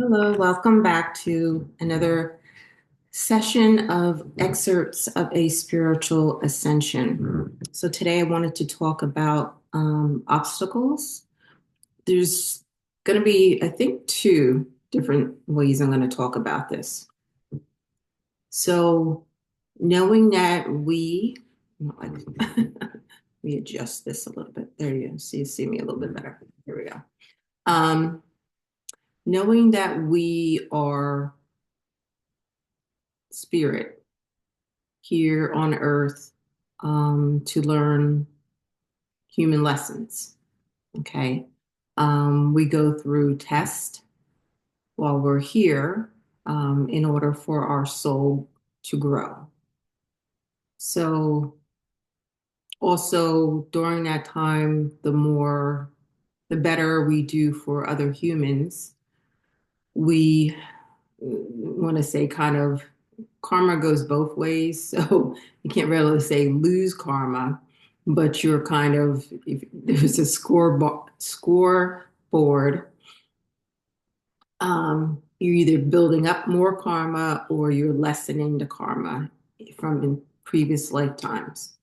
Hello, welcome back to another session of excerpts of a spiritual ascension. So today I wanted to talk about obstacles. There's going to be, I think, two different ways I'm going to talk about this. So knowing that let me adjust this a little bit. There you go. See me a little bit better. Here we go. Um, knowing that we are spirit here on earth to learn human lessons. Okay. We go through tests while we're here in order for our soul to grow. So, also during that time, the better we do for other humans, we want to say kind of karma goes both ways. So you can't really say lose karma, but you're kind of, if there's a scoreboard, you're either building up more karma or you're lessening the karma from in previous lifetimes.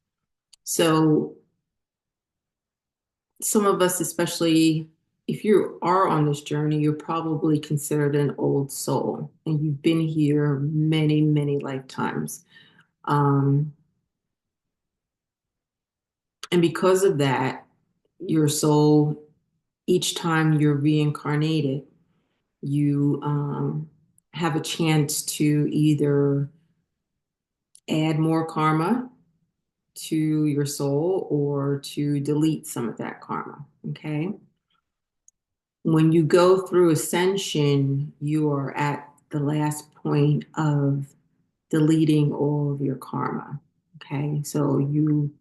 So some of us, especially if you are on this journey, you're probably considered an old soul and you've been here many, many lifetimes. Um, and because of that, your soul, each time you're reincarnated, you have a chance to either add more karma to your soul or to delete some of that karma. Okay. When you go through ascension, you are at the last point of deleting all of your karma. Okay. So you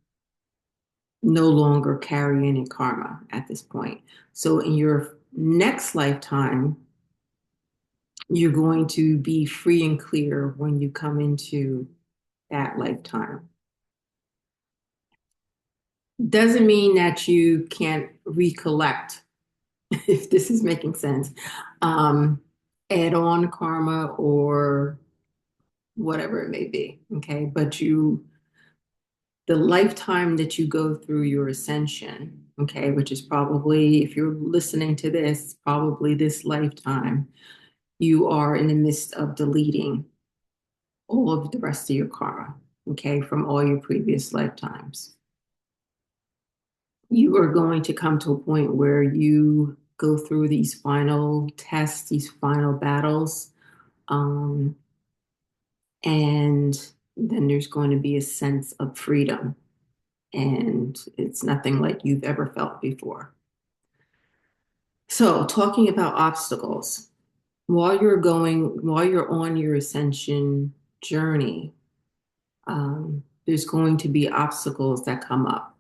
no longer carry any karma at this point. So in your next lifetime, you're going to be free and clear when you come into that lifetime. Doesn't mean that you can't recollect, if this is making sense, um, add on karma or whatever it may be. Okay. But the lifetime that you go through your ascension, okay, which is probably, if you're listening to this, probably this lifetime, you are in the midst of deleting all of the rest of your karma, okay, from all your previous lifetimes. You are going to come to a point where you go through these final tests, these final battles, um, and then there's going to be a sense of freedom. And it's nothing like you've ever felt before. So, talking about obstacles, while you're on your ascension journey, there's going to be obstacles that come up.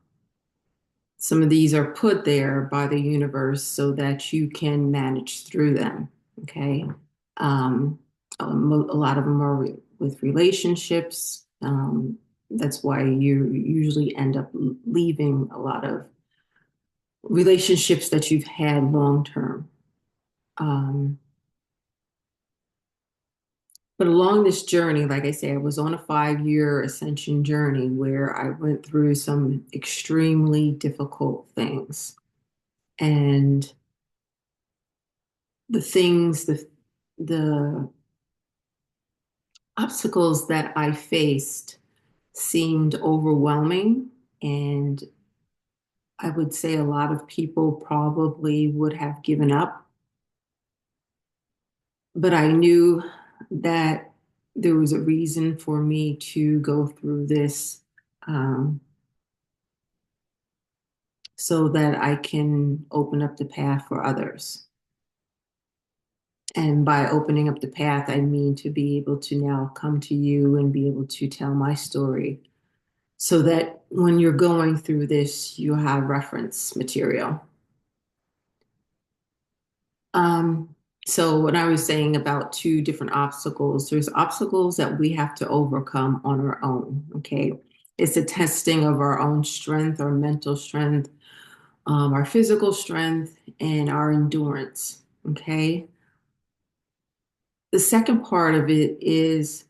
Some of these are put there by the universe so that you can manage through them. Okay. Um, a lot of them are with relationships. That's why you usually end up leaving a lot of relationships that you've had long term. Um, but along this journey, like I say, I was on a 5-year ascension journey where I went through some extremely difficult things. And the things, the obstacles that I faced seemed overwhelming. And I would say a lot of people probably would have given up. But I knew that there was a reason for me to go through this um, so that I can open up the path for others. And by opening up the path, I mean to be able to now come to you and be able to tell my story so that when you're going through this, you have reference material. Um, so when I was saying about two different obstacles, there's obstacles that we have to overcome on our own. Okay. It's a testing of our own strength, our mental strength, our physical strength, and our endurance. Okay. The second part of it is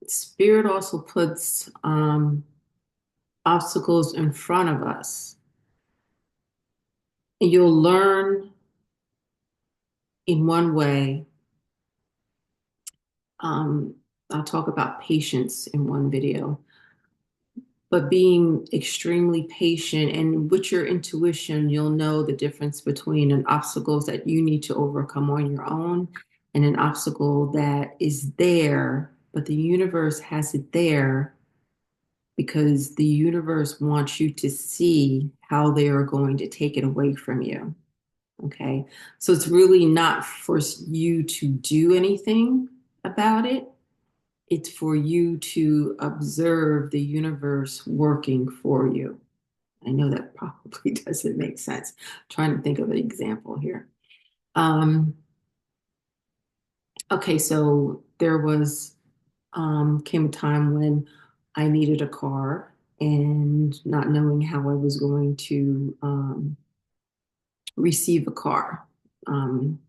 spirit also puts obstacles in front of us. And you'll learn in one way. Um, I'll talk about patience in one video, but being extremely patient and with your intuition, you'll know the difference between an obstacle that you need to overcome on your own and an obstacle that is there, but the universe has it there because the universe wants you to see how they are going to take it away from you. Okay. So it's really not for you to do anything about it. It's for you to observe the universe working for you. I know that probably doesn't make sense. I'm trying to think of an example here. Um, okay, so there was came a time when I needed a car and not knowing how I was going to receive a car. Um,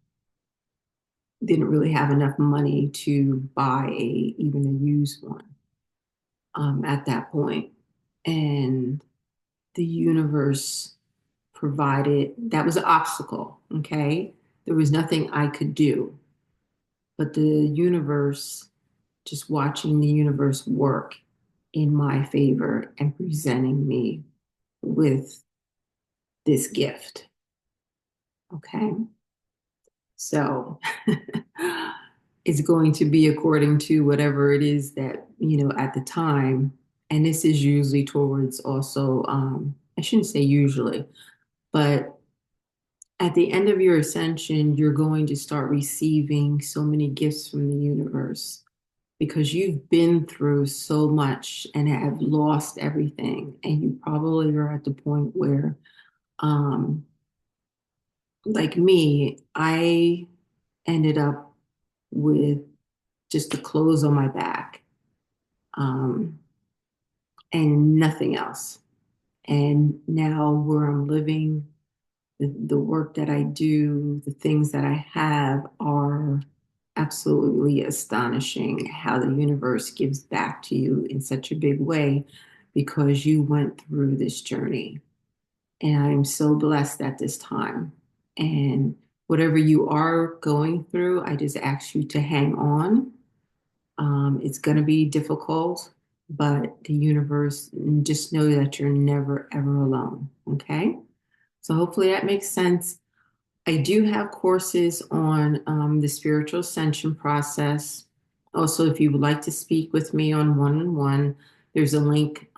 didn't really have enough money to buy even a used one at that point. And the universe provided, that was an obstacle, okay? There was nothing I could do, but the universe, just watching the universe work in my favor and presenting me with this gift, okay? So it's going to be according to whatever it is that, at the time. And this is usually towards also, I shouldn't say usually, but at the end of your ascension, you're going to start receiving so many gifts from the universe because you've been through so much and have lost everything. And you probably are at the point where, um, like me, I ended up with just the clothes on my back, um, and nothing else. And now where I'm living, the work that I do, the things that I have are absolutely astonishing how the universe gives back to you in such a big way because you went through this journey. And I'm so blessed at this time. And whatever you are going through, I just ask you to hang on. It's going to be difficult, but the universe, just know that you're never, ever alone. Okay. So hopefully that makes sense. I do have courses on the spiritual ascension process. Also, if you would like to speak with me on one-on-one, there's a link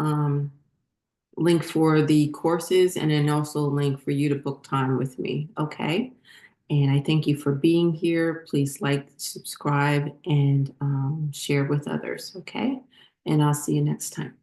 for the courses and then also a link for you to book time with me. Okay. And I thank you for being here. Please like, subscribe, and share with others. Okay. And I'll see you next time.